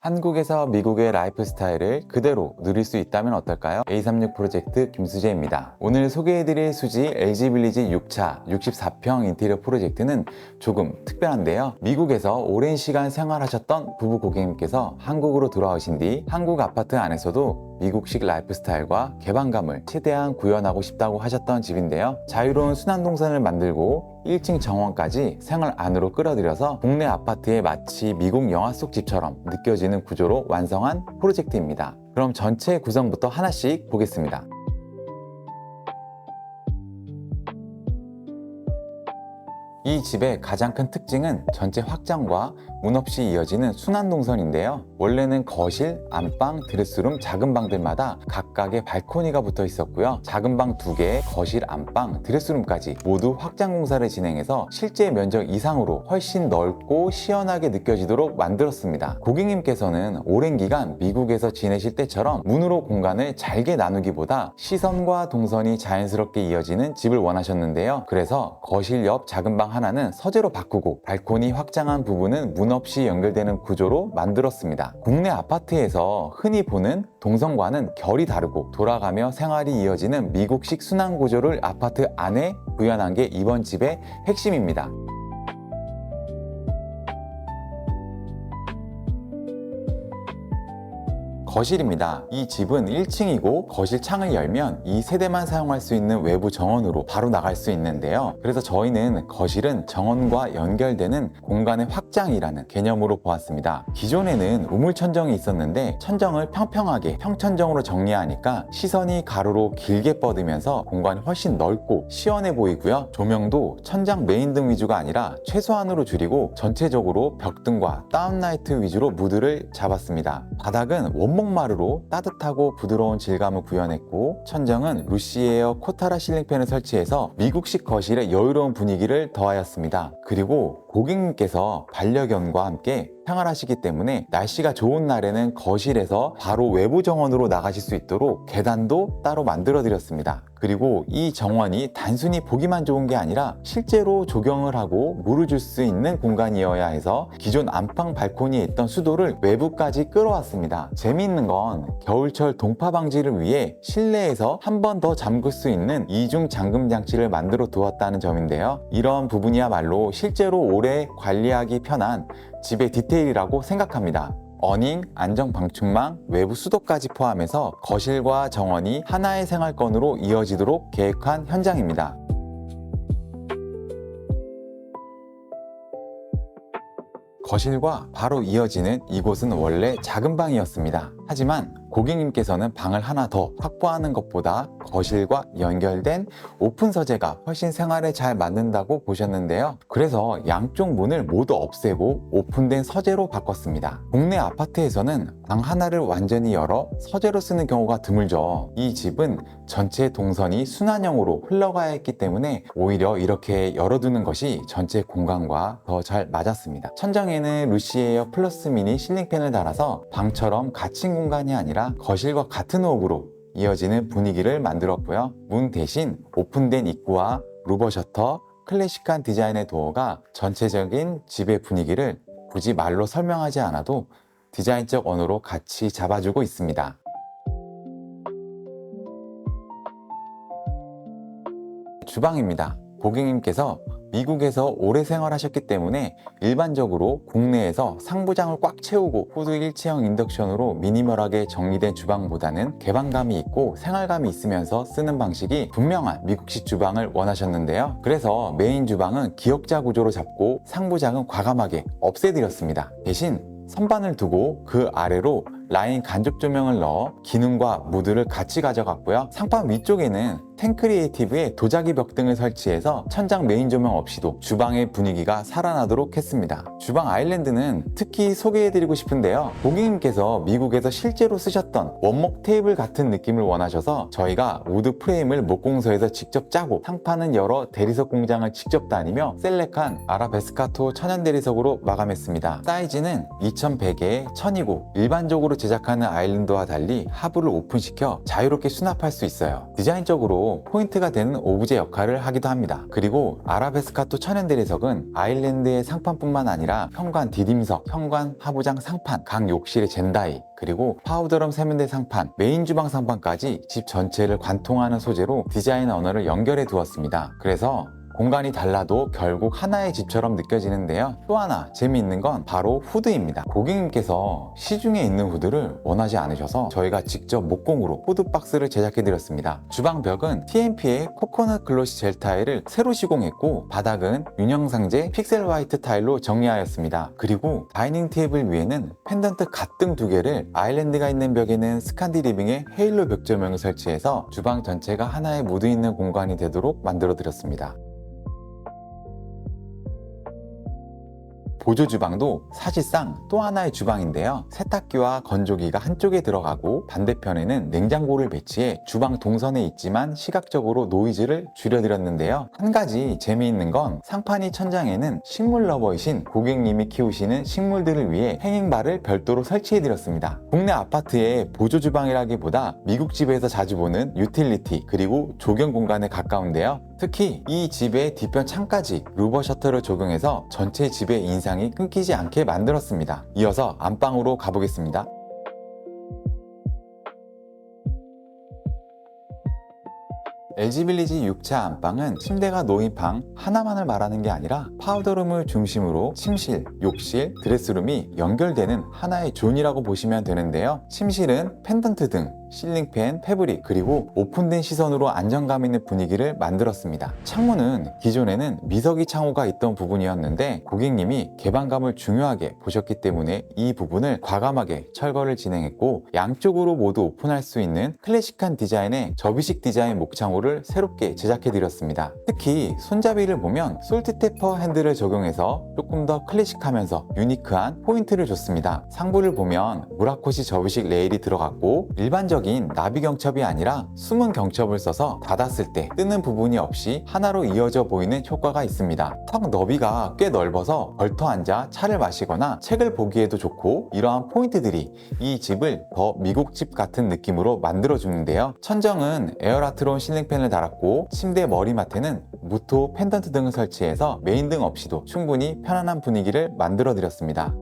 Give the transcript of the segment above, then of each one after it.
한국에서 미국의 라이프 스타일을 그대로 누릴 수 있다면 어떨까요? A36 프로젝트 김수재입니다. 오늘 소개해드릴 수지 LG빌리지 6차 64평 인테리어 프로젝트는 조금 특별한데요. 미국에서 오랜 시간 생활하셨던 부부 고객님께서 한국으로 돌아오신 뒤 한국 아파트 안에서도 미국식 라이프 스타일과 개방감을 최대한 구현하고 싶다고 하셨던 집인데요. 자유로운 순환동선을 만들고 1층 정원까지 생활 안으로 끌어들여서 국내 아파트에 마치 미국 영화 속 집처럼 느껴지는 구조로 완성한 프로젝트입니다. 그럼 전체 구성부터 하나씩 보겠습니다. 이 집의 가장 큰 특징은 전체 확장과 문 없이 이어지는 순환동선인데요. 원래는 거실, 안방, 드레스룸, 작은 방들마다 각각의 발코니가 붙어 있었고요. 작은 방 2개, 거실, 안방, 드레스룸까지 모두 확장 공사를 진행해서 실제 면적 이상으로 훨씬 넓고 시원하게 느껴지도록 만들었습니다. 고객님께서는 오랜 기간 미국에서 지내실 때처럼 문으로 공간을 잘게 나누기보다 시선과 동선이 자연스럽게 이어지는 집을 원하셨는데요. 그래서 거실 옆 작은 방 하나는 서재로 바꾸고 발코니 확장한 부분은 문 없이 연결되는 구조로 만들었습니다. 국내 아파트에서 흔히 보는 동선과는 결이 다르고 돌아가며 생활이 이어지는 미국식 순환 구조를 아파트 안에 구현한 게 이번 집의 핵심입니다. 거실입니다. 이 집은 1층이고 거실 창을 열면 이 세대만 사용할 수 있는 외부 정원으로 바로 나갈 수 있는데요. 그래서 저희는 거실은 정원과 연결되는 공간의 확장이라는 개념으로 보았습니다. 기존에는 우물천정이 있었는데 천정을 평평하게 평천정으로 정리하니까 시선이 가로로 길게 뻗으면서 공간이 훨씬 넓고 시원해 보이고요. 조명도 천장 메인등 위주가 아니라 최소한으로 줄이고 전체적으로 벽등과 다운라이트 위주로 무드를 잡았습니다. 바닥은 원목 마루로 따뜻하고 부드러운 질감을 구현했고 천정은 루시에어 코타라 실링팬을 설치해서 미국식 거실에 여유로운 분위기를 더하였습니다. 그리고 고객님께서 반려견과 함께 생활하시기 때문에 날씨가 좋은 날에는 거실에서 바로 외부 정원으로 나가실 수 있도록 계단도 따로 만들어 드렸습니다. 그리고 이 정원이 단순히 보기만 좋은 게 아니라 실제로 조경을 하고 물을 줄 수 있는 공간이어야 해서 기존 안방 발코니에 있던 수도를 외부까지 끌어왔습니다. 재미있는 건 겨울철 동파 방지를 위해 실내에서 한 번 더 잠글 수 있는 이중 잠금 장치를 만들어 두었다는 점인데요. 이런 부분이야말로 실제로 오래 관리하기 편한 집의 디테일이라고 생각합니다. 어닝, 안정 방충망, 외부 수도까지 포함해서 거실과 정원이 하나의 생활권으로 이어지도록 계획한 현장입니다. 거실과 바로 이어지는 이곳은 원래 작은 방이었습니다. 하지만 고객님께서는 방을 하나 더 확보하는 것보다 거실과 연결된 오픈 서재가 훨씬 생활에 잘 맞는다고 보셨는데요. 그래서 양쪽 문을 모두 없애고 오픈된 서재로 바꿨습니다. 국내 아파트에서는 방 하나를 완전히 열어 서재로 쓰는 경우가 드물죠. 이 집은 전체 동선이 순환형으로 흘러가야 했기 때문에 오히려 이렇게 열어두는 것이 전체 공간과 더 잘 맞았습니다. 천장에는 루시에어 플러스 미니 실링팬을 달아서 방처럼 갇힌 공간이 아니라 거실과 같은 호흡으로 이어지는 분위기를 만들었고요. 문 대신 오픈된 입구와 루버 셔터, 클래식한 디자인의 도어가 전체적인 집의 분위기를 굳이 말로 설명하지 않아도 디자인적 언어로 같이 잡아주고 있습니다. 주방입니다. 고객님께서 미국에서 오래 생활하셨기 때문에 일반적으로 국내에서 상부장을 꽉 채우고 후드 일체형 인덕션으로 미니멀하게 정리된 주방보다는 개방감이 있고 생활감이 있으면서 쓰는 방식이 분명한 미국식 주방을 원하셨는데요. 그래서 메인 주방은 기역자 구조로 잡고 상부장은 과감하게 없애드렸습니다. 대신 선반을 두고 그 아래로 라인 간접 조명을 넣어 기능과 무드를 같이 가져갔고요. 상판 위쪽에는 텐크리에이티브의 도자기 벽등을 설치해서 천장 메인 조명 없이도 주방의 분위기가 살아나도록 했습니다. 주방 아일랜드는 특히 소개해드리고 싶은데요. 고객님께서 미국에서 실제로 쓰셨던 원목 테이블 같은 느낌을 원하셔서 저희가 우드 프레임을 목공소에서 직접 짜고 상판은 여러 대리석 공장을 직접 다니며 셀렉한 아라베스카토 천연 대리석으로 마감했습니다. 사이즈는 2100에 1000이고 일반적으로 제작하는 아일랜드와 달리 하부를 오픈시켜 자유롭게 수납할 수 있어요. 디자인적으로 전체적으로 포인트가 되는 오브제 역할을 하기도 합니다. 그리고 아라베스카토 천연대리석은 아일랜드의 상판뿐만 아니라 현관 디딤석, 현관 하부장 상판, 각 욕실의 젠다이, 그리고 파우더룸 세면대 상판, 메인 주방 상판까지 집 전체를 관통하는 소재로 디자인 언어를 연결해 두었습니다. 그래서 공간이 달라도 결국 하나의 집처럼 느껴지는데요. 또 하나 재미있는 건 바로 후드입니다. 고객님께서 시중에 있는 후드를 원하지 않으셔서 저희가 직접 목공으로 후드 박스를 제작해 드렸습니다. 주방 벽은 TMP의 코코넛 글로시 젤 타일을 새로 시공했고, 바닥은 윤영상제 픽셀 화이트 타일로 정리하였습니다. 그리고 다이닝 테이블 위에는 펜던트 갓등 2개를, 아일랜드가 있는 벽에는 스칸디 리빙의 헤일로 벽 조명을 설치해서 주방 전체가 하나의 무드 있는 공간이 되도록 만들어 드렸습니다. 보조 주방도 사실상 또 하나의 주방인데요. 세탁기와 건조기가 한쪽에 들어가고 반대편에는 냉장고를 배치해 주방 동선에 있지만 시각적으로 노이즈를 줄여드렸는데요. 한 가지 재미있는 건 상판이 천장에는 식물 러버이신 고객님이 키우시는 식물들을 위해 행잉바를 별도로 설치해드렸습니다. 국내 아파트의 보조 주방이라기보다 미국 집에서 자주 보는 유틸리티 그리고 조경 공간에 가까운데요. 특히 이 집의 뒤편 창까지 루버 셔터를 적용해서 전체 집의 인상이 끊기지 않게 만들었습니다. 이어서 안방으로 가보겠습니다. LG빌리지 6차 안방은 침대가 놓인 방 하나만을 말하는 게 아니라 파우더룸을 중심으로 침실, 욕실, 드레스룸이 연결되는 하나의 존이라고 보시면 되는데요. 침실은 펜던트 등 실링팬, 패브릭, 그리고 오픈된 시선으로 안정감 있는 분위기를 만들었습니다. 창문은 기존에는 미석이 창호가 있던 부분이었는데 고객님이 개방감을 중요하게 보셨기 때문에 이 부분을 과감하게 철거를 진행했고, 양쪽으로 모두 오픈할 수 있는 클래식한 디자인의 접이식 디자인 목창호를 새롭게 제작해 드렸습니다. 특히 손잡이를 보면 솔트테퍼 핸들을 적용해서 조금 더 클래식하면서 유니크한 포인트를 줬습니다. 상부를 보면 무라코시 접이식 레일이 들어갔고, 일반적인 나비 경첩이 아니라 숨은 경첩을 써서 닫았을 때 뜨는 부분이 없이 하나로 이어져 보이는 효과가 있습니다. 턱 너비가 꽤 넓어서 걸터 앉아 차를 마시거나 책을 보기에도 좋고, 이러한 포인트들이 이 집을 더 미국집 같은 느낌으로 만들어주는데요. 천정은 에어라트론 실링팬을 달았고, 침대 머리맡에는 무토 펜던트 등을 설치해서 메인 등 없이도 충분히 편안한 분위기를 만들어 드렸습니다.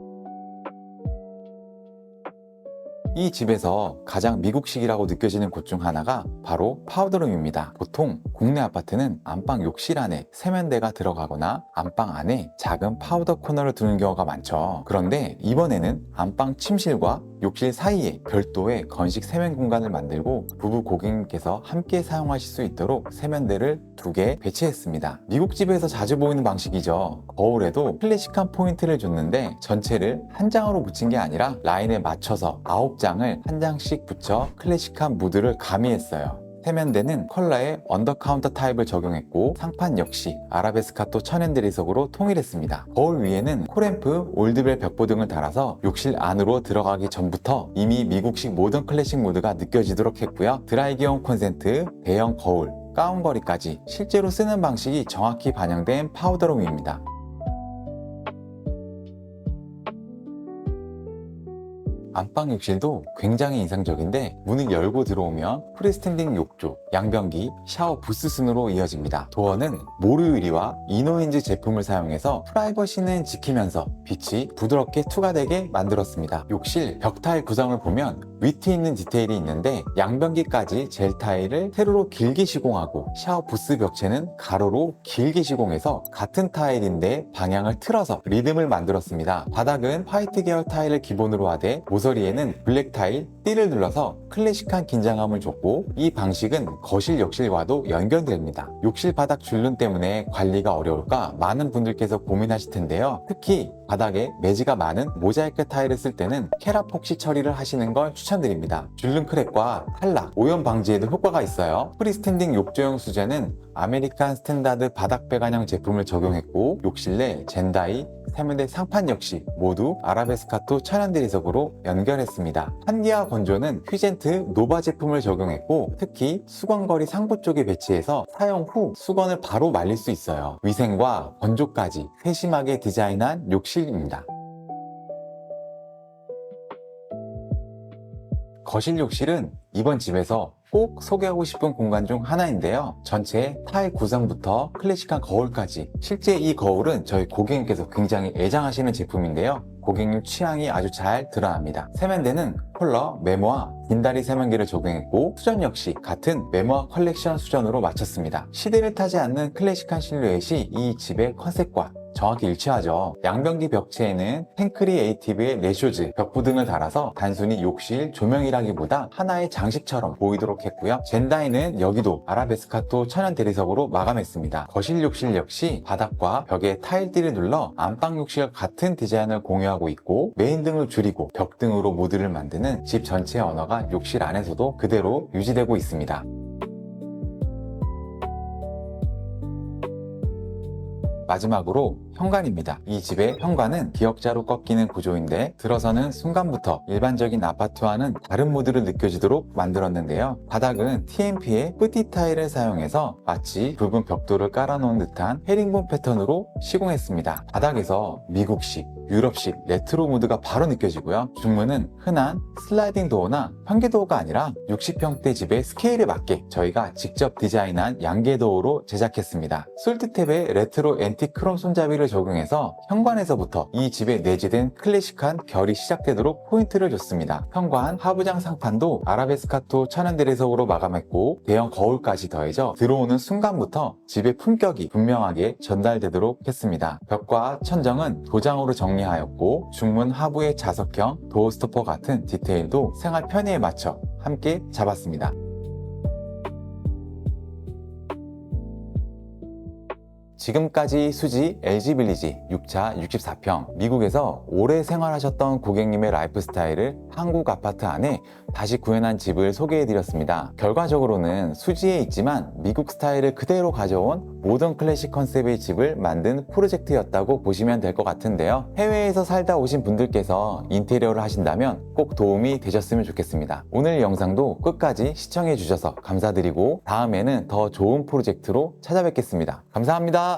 이 집에서 가장 미국식이라고 느껴지는 곳 중 하나가 바로 파우더룸입니다. 보통 국내 아파트는 안방 욕실 안에 세면대가 들어가거나 안방 안에 작은 파우더 코너를 두는 경우가 많죠. 그런데 이번에는 안방 침실과 욕실 사이에 별도의 건식 세면 공간을 만들고 부부 고객님께서 함께 사용하실 수 있도록 세면대를 2개 배치했습니다. 미국 집에서 자주 보이는 방식이죠. 거울에도 클래식한 포인트를 줬는데 전체를 한 장으로 붙인 게 아니라 라인에 맞춰서 9장을 한 장씩 붙여 클래식한 무드를 가미했어요. 세면대는 컬러의 언더카운터 타입을 적용했고, 상판 역시 아라베스카토 천연대리석으로 통일했습니다. 거울 위에는 코램프, 올드벨 벽보 등을 달아서 욕실 안으로 들어가기 전부터 이미 미국식 모던 클래식 무드가 느껴지도록 했고요. 드라이기용 콘센트, 대형 거울, 가운거리까지 실제로 쓰는 방식이 정확히 반영된 파우더룸입니다. 안방 욕실도 굉장히 인상적인데, 문을 열고 들어오면 프리스탠딩 욕조, 양변기, 샤워 부스 순으로 이어집니다. 도어는 모루 유리와 이노인즈 제품을 사용해서 프라이버시는 지키면서 빛이 부드럽게 투과되게 만들었습니다. 욕실 벽 타일 구성을 보면 위트 있는 디테일이 있는데, 양변기까지 젤 타일을 세로로 길게 시공하고 샤워 부스 벽체는 가로로 길게 시공해서 같은 타일인데 방향을 틀어서 리듬을 만들었습니다. 바닥은 화이트 계열 타일을 기본으로 하되 모서리에는 블랙 타일, 띠를 눌러서 클래식한 긴장감을 줬고, 이 방식은 거실 욕실과도 연결됩니다. 욕실 바닥 줄눈 때문에 관리가 어려울까 많은 분들께서 고민하실 텐데요. 특히 바닥에 매지가 많은 모자이크 타일을 쓸 때는 캐라폭시 처리를 하시는 걸 추천드립니다. 줄눈 크랙과 탈락, 오염 방지에도 효과가 있어요. 프리스탠딩 욕조용 수제는 아메리칸 스탠다드 바닥 배관형 제품을 적용했고, 욕실 내 젠다이, 세면대 상판 역시 모두 아라베스카토 천연대리석으로 연결했습니다. 환기와 건조는 휘젠트 노바 제품을 적용했고, 특히 수건거리 상부 쪽에 배치해서 사용 후 수건을 바로 말릴 수 있어요. 위생과 건조까지 세심하게 디자인한 욕실입니다. 거실 욕실은 이번 집에서 꼭 소개하고 싶은 공간 중 하나인데요. 전체 타일 구성부터 클래식한 거울까지, 실제 이 거울은 저희 고객님께서 굉장히 애장하시는 제품인데요. 고객님 취향이 아주 잘 드러납니다. 세면대는 컬러, 메모와 긴다리 세면기를 적용했고, 수전 역시 같은 메모와 컬렉션 수전으로 마쳤습니다. 시대를 타지 않는 클래식한 실루엣이 이 집의 컨셉과 정확히 일치하죠. 양변기 벽체에는 텐크리 에이티브의 레쇼즈 벽부 등을 달아서 단순히 욕실 조명이라기보다 하나의 장식처럼 보이도록 했고요. 젠다이는 여기도 아라베스카토 천연 대리석으로 마감했습니다. 거실 욕실 역시 바닥과 벽에 타일들을 눌러 안방 욕실과 같은 디자인을 공유하고 있고, 메인 등을 줄이고 벽 등으로 모드를 만드는 집 전체의 언어가 욕실 안에서도 그대로 유지되고 있습니다. 마지막으로 현관입니다. 이 집의 현관은 기역자로 꺾이는 구조인데, 들어서는 순간부터 일반적인 아파트와는 다른 모드를 느껴지도록 만들었는데요. 바닥은 TMP의 뿌띠 타일을 사용해서 마치 붉은 벽돌을 깔아놓은 듯한 헤링본 패턴으로 시공했습니다. 바닥에서 미국식, 유럽식, 레트로 모드가 바로 느껴지고요. 중문은 흔한 슬라이딩 도어나 편개 도어가 아니라 60평대 집의 스케일에 맞게 저희가 직접 디자인한 양개 도어로 제작했습니다. 솔트탭에 레트로 앤틱 크롬 손잡이를 적용해서 현관에서부터 이 집에 내재된 클래식한 결이 시작되도록 포인트를 줬습니다. 현관 하부장 상판도 아라베스카토 천연 대리석으로 마감했고, 대형 거울까지 더해져 들어오는 순간부터 집의 품격이 분명하게 전달되도록 했습니다. 벽과 천정은 도장으로 정리하였고, 중문 하부의 자석형 도어 스토퍼 같은 디테일도 생활 편의에 맞춰 함께 잡았습니다. 지금까지 수지 LG빌리지 6차 64평, 미국에서 오래 생활하셨던 고객님의 라이프 스타일을 한국 아파트 안에 다시 구현한 집을 소개해드렸습니다. 결과적으로는 수지에 있지만 미국 스타일을 그대로 가져온 모던 클래식 컨셉의 집을 만든 프로젝트였다고 보시면 될 것 같은데요. 해외에서 살다 오신 분들께서 인테리어를 하신다면 꼭 도움이 되셨으면 좋겠습니다. 오늘 영상도 끝까지 시청해 주셔서 감사드리고, 다음에는 더 좋은 프로젝트로 찾아뵙겠습니다. 감사합니다.